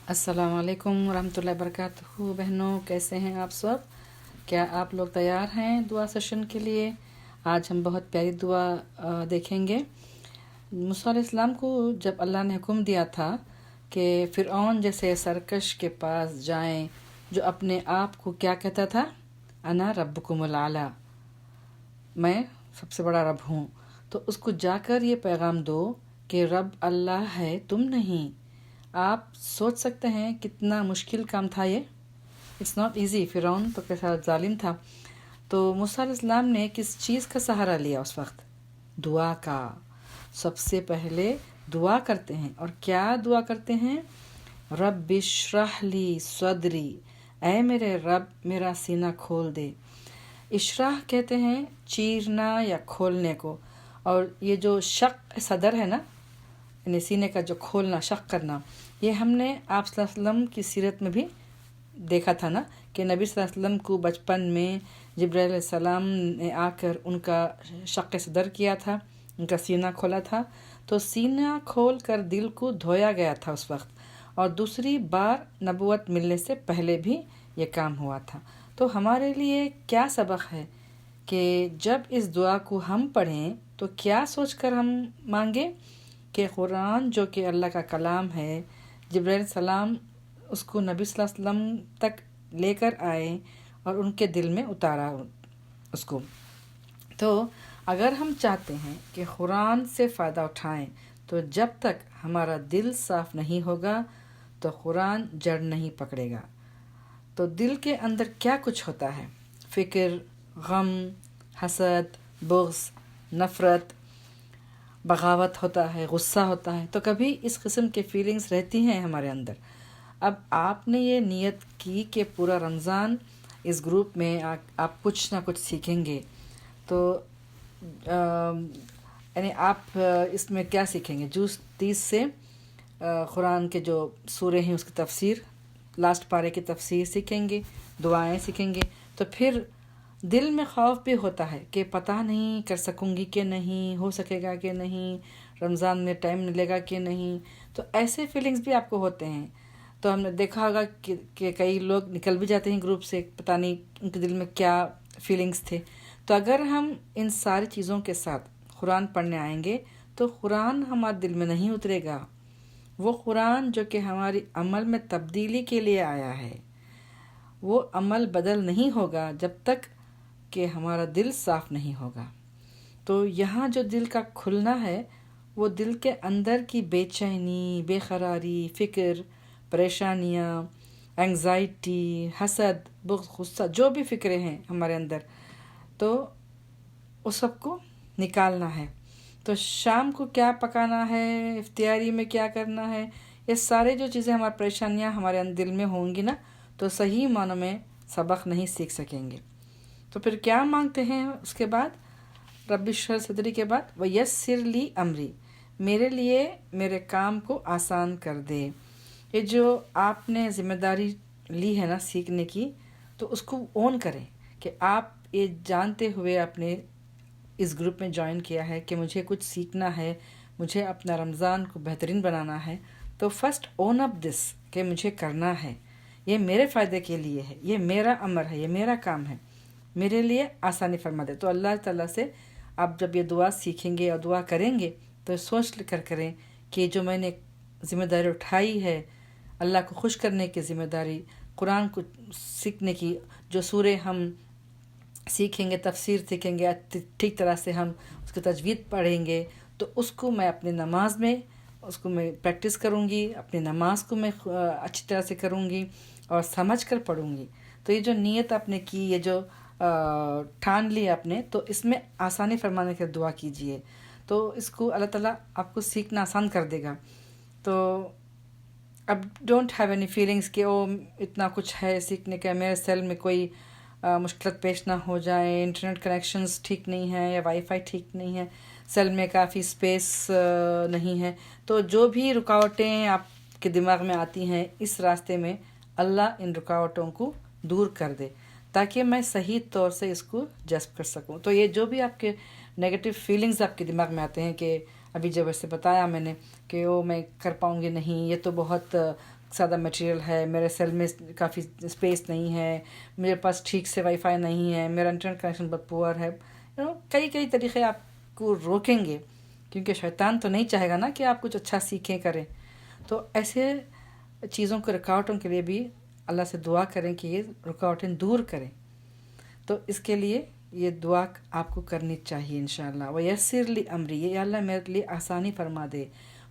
السلام علیکم ورحمۃ اللہ وبرکاتہ بہنوں، کیسے ہیں آپ سب؟ کیا آپ لوگ تیار ہیں دعا سیشن کے لیے؟ آج ہم بہت پیاری دعا دیکھیں گے۔ موسیٰ علیہ السلام کو جب اللہ نے حکم دیا تھا کہ فرعون جیسے سرکش کے پاس جائیں جو اپنے آپ کو کیا کہتا تھا؟ انا ربکم العلیٰ، میں سب سے بڑا رب ہوں، تو اس کو جا کر یہ پیغام دو کہ رب اللہ ہے، تم نہیں۔ آپ سوچ سکتے ہیں کتنا مشکل کام تھا یہ؟ It's not easy. فرعون تو کیسا ظالم تھا۔ تو موسیٰ علیہ السلام نے کس چیز کا سہارا لیا اس وقت؟ دعا کا۔ سب سے پہلے دعا کرتے ہیں، اور کیا دعا کرتے ہیں؟ رب اشرح لی صدری، اے میرے رب میرا سینہ کھول دے۔ اشراح کہتے ہیں چیرنا یا کھولنے کو، اور یہ جو شق صدر ہے نا، یعنی سینے کا جو کھولنا، شق کرنا، یہ ہم نے آپ صلی اللہ علیہ وسلم کی سیرت میں بھی دیکھا تھا نا، کہ نبی صلی اللہ علیہ وسلم کو بچپن میں جبرائیل علیہ السلام نے آ کر ان کا شق صدر کیا تھا، ان کا سینہ کھولا تھا، تو سینہ کھول کر دل کو دھویا گیا تھا اس وقت، اور دوسری بار نبوت ملنے سے پہلے بھی یہ کام ہوا تھا۔ تو ہمارے لیے کیا سبق ہے کہ جب اس دعا کو ہم پڑھیں تو کیا سوچ کر ہم مانگیں کہ قرآن جو کہ اللہ کا کلام ہے، جبرائیل علیہ السلام اس کو نبی صلی اللہ علیہ وسلم تک لے کر آئے اور ان کے دل میں اتارا اس کو۔ تو اگر ہم چاہتے ہیں کہ قرآن سے فائدہ اٹھائیں تو جب تک ہمارا دل صاف نہیں ہوگا تو قرآن جڑ نہیں پکڑے گا۔ تو دل کے اندر کیا کچھ ہوتا ہے؟ فکر، غم، حسد، بغض، نفرت، بغاوت ہوتا ہے، غصہ ہوتا ہے، تو کبھی اس قسم کے فیلنگز رہتی ہیں ہمارے اندر۔ اب آپ نے یہ نیت کی کہ پورا رمضان اس گروپ میں آپ کچھ نہ کچھ سیکھیں گے، تو یعنی آپ اس میں کیا سیکھیں گے؟ جوز 30 سے قرآن کے جو سورے ہیں اس کی تفسیر، لاسٹ پارے کی تفسیر سیکھیں گے، دعائیں سیکھیں گے۔ تو پھر دل میں خوف بھی ہوتا ہے کہ پتہ نہیں کر سکوں گی کہ نہیں، ہو سکے گا کہ نہیں، رمضان میں ٹائم ملے گا کہ نہیں، تو ایسے فیلنگز بھی آپ کو ہوتے ہیں۔ تو ہم نے دیکھا ہوگا کہ کئی لوگ نکل بھی جاتے ہیں گروپ سے، پتہ نہیں ان کے دل میں کیا فیلنگز تھے۔ تو اگر ہم ان ساری چیزوں کے ساتھ قرآن پڑھنے آئیں گے تو قرآن ہمارے دل میں نہیں اترے گا۔ وہ قرآن جو کہ ہماری عمل میں تبدیلی کے لیے آیا ہے، وہ عمل بدل نہیں ہوگا جب تک کہ ہمارا دل صاف نہیں ہوگا۔ تو یہاں جو دل کا کھلنا ہے، وہ دل کے اندر کی بے چینی، بے قراری، فکر، پریشانیاں، انگزائٹی، حسد، بغض، غصہ، جو بھی فکریں ہیں ہمارے اندر، تو اس سب کو نکالنا ہے۔ تو شام کو کیا پکانا ہے، افطاری میں کیا کرنا ہے، یہ سارے جو چیزیں ہماری پریشانیاں ہمارے دل میں ہوں گی نا، تو صحیح معنوں میں سبق نہیں سیکھ سکیں گے۔ تو پھر کیا مانگتے ہیں اس کے بعد؟ رب اشرح صدری کے بعد ویسر لی امری، میرے لیے میرے کام کو آسان کر دے۔ یہ جو آپ نے ذمہ داری لی ہے نا سیکھنے کی، تو اس کو اون کریں کہ آپ یہ جانتے ہوئے اپنے اس گروپ میں جوائن کیا ہے کہ مجھے کچھ سیکھنا ہے، مجھے اپنا رمضان کو بہترین بنانا ہے، تو فرسٹ اون اپ دس کہ مجھے کرنا ہے، یہ میرے فائدے کے لیے ہے، یہ میرا امر ہے، یہ میرا کام ہے، میرے لیے آسانی فرما دے۔ تو اللہ تعالیٰ سے آپ جب یہ دعا سیکھیں گے اور دعا کریں گے تو سوچ کر کریں کہ جو میں نے ذمہ داری اٹھائی ہے، اللہ کو خوش کرنے کی ذمہ داری، قرآن کو سیکھنے کی، جو سورے ہم سیکھیں گے، تفسیر سیکھیں گے، ٹھیک طرح سے ہم اس کی تجوید پڑھیں گے، تو اس کو میں اپنی نماز میں اس کو میں پریکٹس کروں گی، اپنی نماز کو میں اچھی طرح سے کروں گی اور سمجھ کر پڑھوں گی۔ تو یہ جو نیت آپ نے کی، یہ جو ٹھان لی آپ نے، تو اس میں آسانی فرمانے کی دعا کیجئے، تو اس کو اللہ تعالیٰ آپ کو سیکھنا آسان کر دے گا۔ تو اب ڈونٹ ہیو اینی فیلنگس کہ اتنا کچھ ہے سیکھنے کا، میرے سیل میں کوئی مشکلات پیش نہ ہو جائیں، انٹرنیٹ کنیکشنز ٹھیک نہیں ہیں یا وائی فائی ٹھیک نہیں ہے، سیل میں کافی اسپیس نہیں ہے۔ تو جو بھی رکاوٹیں آپ کے دماغ میں آتی ہیں اس راستے میں، اللہ ان رکاوٹوں کو دور کر دے تاکہ میں صحیح طور سے اس کو جذب کر سکوں۔ تو یہ جو بھی آپ کے نیگیٹو فیلنگز آپ کے دماغ میں آتے ہیں کہ ابھی جب ایسے بتایا میں نے کہ میں کر پاؤں گی نہیں، یہ تو بہت زیادہ مٹیریل ہے، میرے سیل میں کافی اسپیس نہیں ہے، میرے پاس ٹھیک سے وائی فائی نہیں ہے، میرا انٹرنیٹ کنیکشن بہت پور ہے، کئی طریقے آپ کو روکیں گے، کیونکہ شیطان تو نہیں چاہے گا نا کہ آپ کچھ اچھا سیکھیں کریں. تو ایسے چیزوں کے رکاوٹوں کے لیے بھی اللہ سے دعا کریں کہ یہ رکاوٹیں دور کریں. تو اس کے لیے یہ دعا آپ کو کرنی چاہیے انشاءاللہ. وَيَسِّرْ لِي أَمْرِي، یہ اللہ میرے لیے آسانی فرما دے.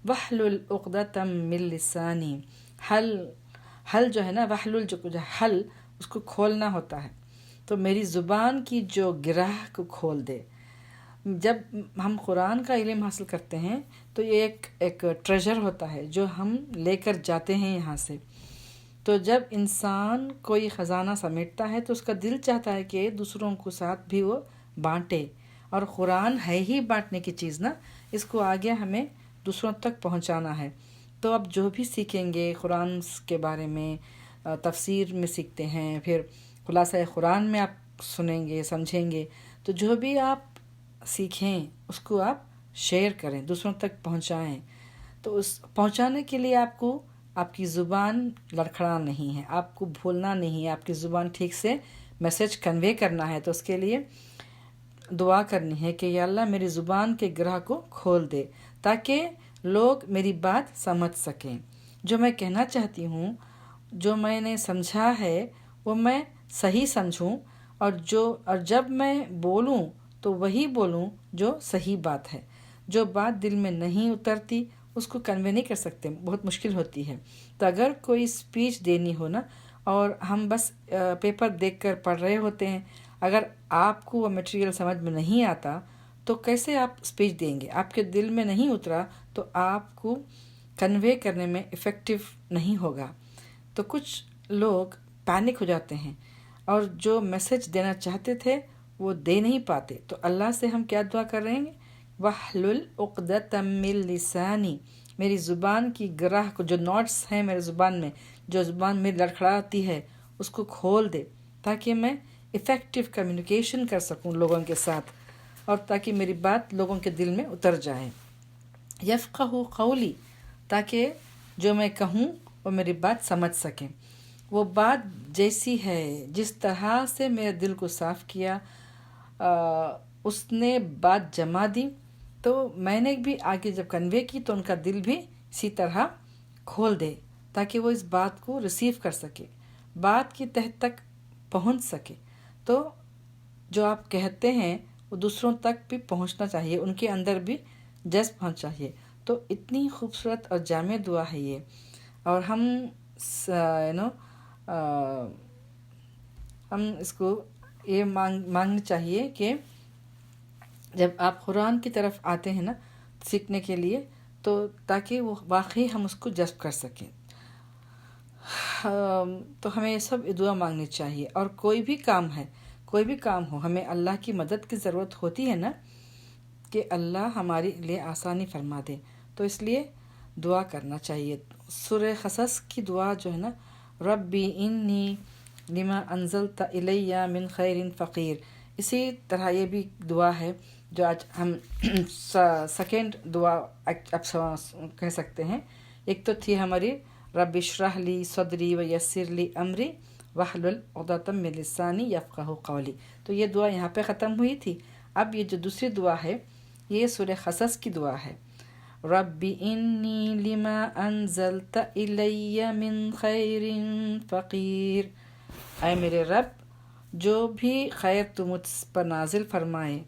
وَحْلُلْ عُقْدَةً مِّن لِّسَانِي، حل جو ہے نا، وحلل جو حل اس کو کھولنا ہوتا ہے، تو میری زبان کی جو گرہ کو کھول دے. جب ہم قرآن کا علم حاصل کرتے ہیں تو یہ ایک ٹریجر ہوتا ہے جو ہم لے کر جاتے ہیں یہاں سے. تو جب انسان کوئی خزانہ سمیٹتا ہے تو اس کا دل چاہتا ہے کہ دوسروں کو ساتھ بھی وہ بانٹے، اور قرآن ہے ہی بانٹنے کی چیز نا، اس کو آگے ہمیں دوسروں تک پہنچانا ہے. تو اب جو بھی سیکھیں گے قرآن کے بارے میں، تفسیر میں سیکھتے ہیں، پھر خلاصہ قرآن میں آپ سنیں گے سمجھیں گے، تو جو بھی آپ سیکھیں اس کو آپ شیئر کریں، دوسروں تک پہنچائیں. تو اس پہنچانے کے لیے آپ کو آپ کی زبان لڑکھڑا نہیں ہے، آپ کو بھولنا نہیں ہے، آپ کی زبان ٹھیک سے میسج کنوے کرنا ہے. تو اس کے لیے دعا کرنی ہے کہ یا اللہ میری زبان کے گرہ کو کھول دے تاکہ لوگ میری بات سمجھ سکیں، جو میں کہنا چاہتی ہوں، جو میں نے سمجھا ہے وہ میں صحیح سمجھوں، اور جب میں بولوں تو وہی بولوں جو صحیح بات ہے. جو بات دل میں نہیں اترتی اس کو کنوے نہیں کر سکتے، بہت مشکل ہوتی ہے. تو اگر کوئی اسپیچ دینی ہو نا، اور ہم بس پیپر دیکھ کر پڑھ رہے ہوتے ہیں، اگر آپ کو وہ مٹیریل سمجھ میں نہیں آتا تو کیسے آپ اسپیچ دیں گے؟ آپ کے دل میں نہیں اترا تو آپ کو کنوے کرنے میں افیکٹو نہیں ہوگا. تو کچھ لوگ پینک ہو جاتے ہیں اور جو میسج دینا چاہتے تھے وہ دے نہیں پاتے. تو اللہ سے ہم کیا دعا کر رہے ہیں؟ وَحْلُلْ عُقْدَةً مِّن لِّسَانِي، میری زبان کی گرہ کو، جو نوٹس ہیں میرے زبان میں، جو زبان میں لڑکھڑاتی ہے، اس کو کھول دے تاکہ میں افیکٹو کمیونیکیشن کر سکوں لوگوں کے ساتھ، اور تاکہ میری بات لوگوں کے دل میں اتر جائے. یفقہوا قولی، تاکہ جو میں کہوں وہ میری بات سمجھ سکیں. وہ بات جیسی ہے، جس طرح سے میرے دل کو صاف کیا، اس نے بات جما دی، تو میں نے بھی آگے جب کنوے کی تو ان کا دل بھی اسی طرح کھول دے تاکہ وہ اس بات کو ریسیو کر سکے، بات کی تہ تک پہنچ سکے. تو جو آپ کہتے ہیں وہ دوسروں تک بھی پہنچنا چاہیے، ان کے اندر بھی جذب ہونا چاہیے. تو اتنی خوبصورت اور جامع دعا ہے یہ، اور ہم ہم اس کو یہ مانگنا چاہیے کہ جب آپ قرآن کی طرف آتے ہیں نا سیکھنے کے لیے، تو تاکہ وہ واقعی ہم اس کو جذب کر سکیں. تو ہمیں یہ سب دعا مانگنی چاہیے. اور کوئی بھی کام ہو، ہمیں اللہ کی مدد کی ضرورت ہوتی ہے نا، کہ اللہ ہمارے لیے آسانی فرما دے، تو اس لیے دعا کرنا چاہیے. سورہ قصص کی دعا جو ہے نا، ربی انی لما انزلت الی من خیر فقیر، اسی طرح یہ بھی دعا ہے جو آج ہم سیکنڈ دعا اب کہہ سکتے ہیں. ایک تو تھی ہماری رب اشرح لی صدری ویسر لی امری واحلل عقدۃ من لسانی یفقہوا قولی، تو یہ دعا یہاں پہ ختم ہوئی تھی. اب یہ جو دوسری دعا ہے یہ سورہ قصص کی دعا ہے. رب انی لما انزلت الی من خیر فقیر، اے میرے رب جو بھی خیر تو مجھ پر نازل فرمائے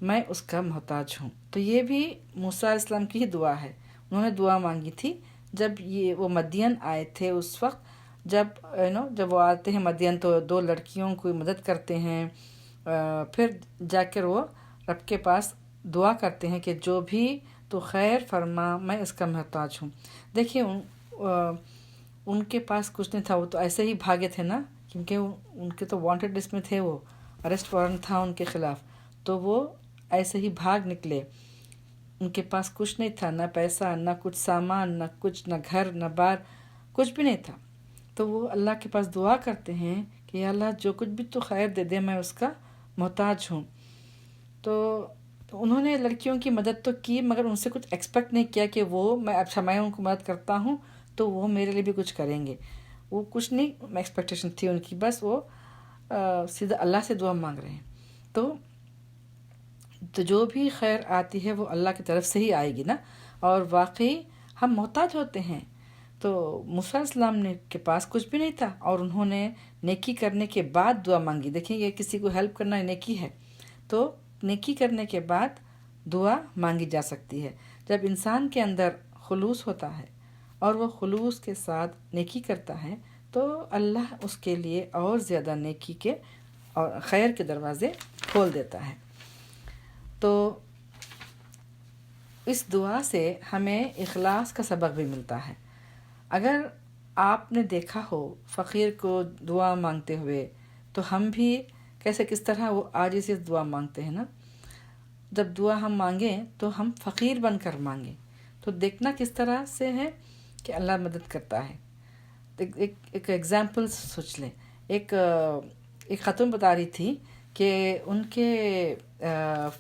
میں اس کا محتاج ہوں. تو یہ بھی موسیٰ علیہ السلام کی ہی دعا ہے. انہوں نے دعا مانگی تھی جب وہ مدین آئے تھے. اس وقت جب وہ آتے ہیں مدین تو 2 لڑکیوں کو مدد کرتے ہیں، پھر جا کر وہ رب کے پاس دعا کرتے ہیں کہ جو بھی تو خیر فرما میں اس کا محتاج ہوں. دیکھیے ان کے پاس کچھ نہیں تھا، وہ تو ایسے ہی بھاگے تھے نا، کیونکہ ان کے تو وانٹڈ لسٹ میں تھے، وہ اریسٹ وارنٹ تھا ان کے خلاف، تو وہ ایسے ہی بھاگ نکلے. ان کے پاس کچھ نہیں تھا، نہ پیسہ، نہ کچھ سامان، نہ گھر، نہ بار، کچھ بھی نہیں تھا. تو وہ اللہ کے پاس دعا کرتے ہیں کہ یا اللہ جو کچھ بھی تو خیر دے دے میں اس کا محتاج ہوں. تو انہوں نے لڑکیوں کی مدد تو کی، مگر ان سے کچھ ایکسپیکٹ نہیں کیا کہ میں ان کو مدد کرتا ہوں تو وہ میرے لیے بھی کچھ کریں گے. وہ کچھ نہیں ایکسپیکٹیشن تھی ان کی، بس وہ سیدھا اللہ سے دعا مانگ رہے ہیں. تو جو بھی خیر آتی ہے وہ اللہ کی طرف سے ہی آئے گی نا. اور واقعی ہم محتاج ہوتے ہیں. تو موسیٰ علیہ السلام نے کے پاس کچھ بھی نہیں تھا اور انہوں نے نیکی کرنے کے بعد دعا مانگی. دیکھیں یہ کسی کو ہیلپ کرنا نیکی ہے، تو نیکی کرنے کے بعد دعا مانگی جا سکتی ہے. جب انسان کے اندر خلوص ہوتا ہے اور وہ خلوص کے ساتھ نیکی کرتا ہے تو اللہ اس کے لیے اور زیادہ نیکی کے اور خیر کے دروازے کھول دیتا ہے. تو اس دعا سے ہمیں اخلاص کا سبق بھی ملتا ہے. اگر آپ نے دیکھا ہو فقیر کو دعا مانگتے ہوئے تو ہم بھی کس طرح وہ عاجزی سے دعا مانگتے ہیں نا. جب دعا ہم مانگیں تو ہم فقیر بن کر مانگیں، تو دیکھنا کس طرح سے ہے کہ اللہ مدد کرتا ہے. ایک ایگزامپل سوچ لیں. ایک خاتون بتا رہی تھی کہ ان کے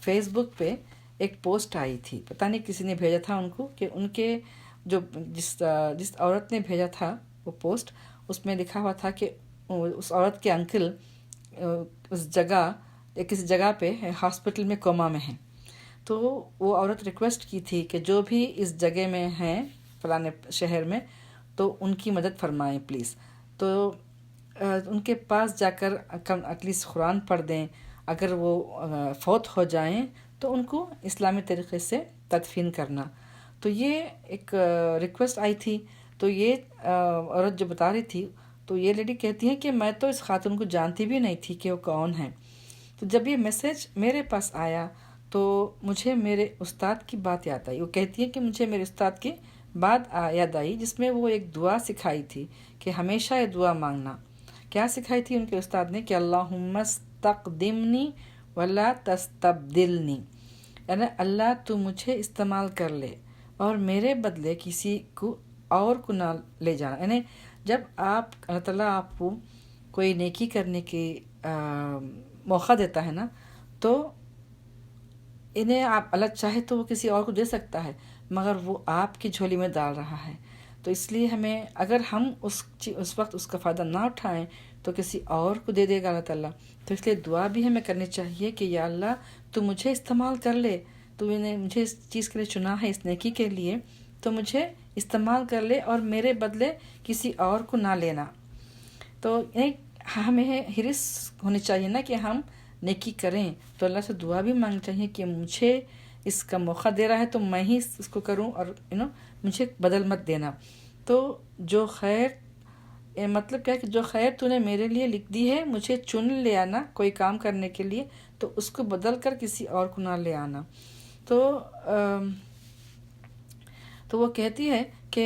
فیس بک پہ ایک پوسٹ آئی تھی، پتہ نہیں کسی نے بھیجا تھا ان کو، کہ ان کے جس عورت نے بھیجا تھا وہ پوسٹ، اس میں لکھا ہوا تھا کہ اس عورت کے انکل اس جگہ کسی جگہ پہ ہاسپٹل میں کوما میں ہیں. تو وہ عورت ریکویسٹ کی تھی کہ جو بھی اس جگہ میں ہیں فلانے شہر میں تو ان کی مدد فرمائیں پلیز. تو ان کے پاس جا کر ایٹ لیسٹ قرآن پڑھ دیں. اگر وہ فوت ہو جائیں تو ان کو اسلامی طریقے سے تدفین کرنا. تو یہ ایک ریکویسٹ آئی تھی. تو یہ عورت جو بتا رہی تھی، تو یہ لیڈی کہتی ہے کہ میں تو اس خاتون کو جانتی بھی نہیں تھی کہ وہ کون ہیں. تو جب یہ میسیج میرے پاس آیا تو مجھے میرے استاد کی بات یاد آئی. وہ کہتی ہے کہ مجھے میرے استاد کی بات یاد آئی جس میں وہ ایک دعا سکھائی تھی کہ ہمیشہ یہ دعا مانگنا. کیا سکھائی تھی ان کے استاد نے؟ کہ اللہم استقدمنی ولا تستبدلنی، یعنی اللہ تو مجھے استعمال کر لے اور میرے بدلے کسی کو اور کو نہ لے جانا. یعنی جب آپ اللہ تعالیٰ آپ کو کوئی نیکی کرنے کی موقع دیتا ہے نا، تو انہیں آپ اللہ چاہے تو وہ کسی اور کو دے سکتا ہے، مگر وہ آپ کی جھولی میں ڈال رہا ہے. تو اس لیے ہمیں اگر ہم اس وقت اس کا فائدہ نہ اٹھائیں تو کسی اور کو دے دے گا اللہ تعالیٰ. تو اس لیے دعا بھی ہمیں کرنی چاہیے کہ یا اللہ تو مجھے استعمال کر لے، تو نے مجھے اس چیز کے لیے چنا ہے، اس نیکی کے لیے، تو مجھے استعمال کر لے اور میرے بدلے کسی اور کو نہ لینا. تو ہمیں حرص ہونی چاہیے نا کہ ہم نیکی کریں. تو اللہ سے دعا بھی مانگنی چاہیے کہ مجھے اس کا موقع دے رہا ہے تو میں ہی اس کو کروں، اور مجھے بدل مت دینا. تو جو خیر مطلب کیا کہ جو خیر تو نے میرے لیے لکھ دی ہے، مجھے چن لے آنا کوئی کام کرنے کے لیے، تو اس کو بدل کر کسی اور کو نہ لے آنا. تو وہ کہتی ہے کہ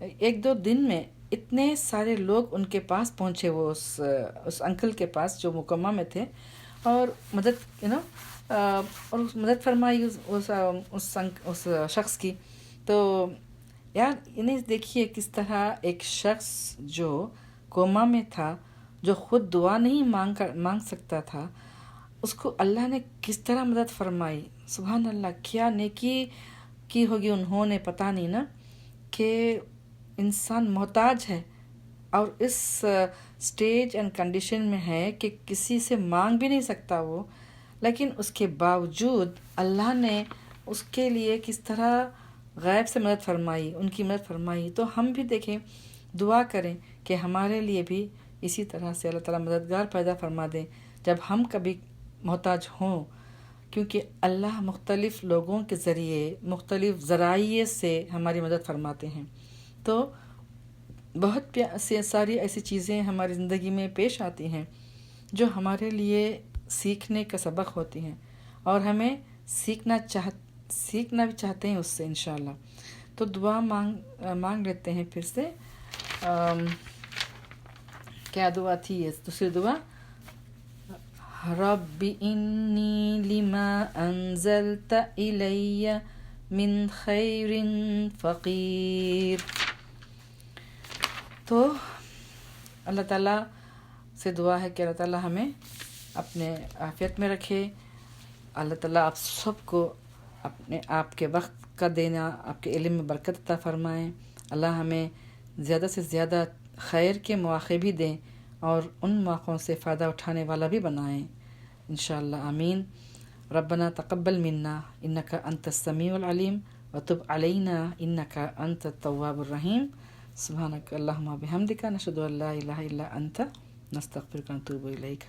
ایک دو دن میں اتنے سارے لوگ ان کے پاس پہنچے، وہ اس انکل کے پاس جو مکمہ میں تھے، اور مدد اور مدد فرمائی اس شخص کی. تو یار انہیں دیکھیے کس طرح ایک شخص جو کوما میں تھا، جو خود دعا نہیں مانگ سکتا تھا، اس کو اللہ نے کس طرح مدد فرمائی. سبحان اللہ، کیا نیکی کی ہوگی انہوں نے، پتہ نہیں نا. کہ انسان محتاج ہے اور اس سٹیج اینڈ کنڈیشن میں ہے کہ کسی سے مانگ بھی نہیں سکتا وہ، لیکن اس کے باوجود اللہ نے اس کے لیے کس طرح غیب سے مدد فرمائی، ان کی مدد فرمائی. تو ہم بھی دیکھیں، دعا کریں کہ ہمارے لیے بھی اسی طرح سے اللہ تعالیٰ مددگار پیدا فرما دیں جب ہم کبھی محتاج ہوں. کیونکہ اللہ مختلف لوگوں کے ذریعے مختلف ذرائع سے ہماری مدد فرماتے ہیں. تو بہت ساری ایسی چیزیں ہماری زندگی میں پیش آتی ہیں جو ہمارے لیے سیکھنے کا سبق ہوتی ہیں، اور ہمیں سیکھنا بھی چاہتے ہیں اس سے انشاءاللہ. تو دعا مانگ لیتے ہیں پھر سے. کیا دعا تھی یہ دوسری دعا؟ رب انی لما انزلت الی من خیر فقیر. تو اللہ تعالیٰ سے دعا ہے کہ اللہ تعالیٰ ہمیں اپنے عافیت میں رکھے. اللہ تعالیٰ آپ سب کو اپنے آپ کے وقت کا دینا، آپ کے علم میں برکت عطا فرمائیں. اللہ ہمیں زیادہ سے زیادہ خیر کے مواقع بھی دیں اور ان مواقعوں سے فائدہ اٹھانے والا بھی بنائیں انشاءاللہ آمین. ربنا تقبل منا انک انت السمیع العلیم وتب علینا انک انت التواب الرحیم. سبحانک اللہم بحمدک نشہد ان لا الہ الا انت نستغفرک ونتوب الیک.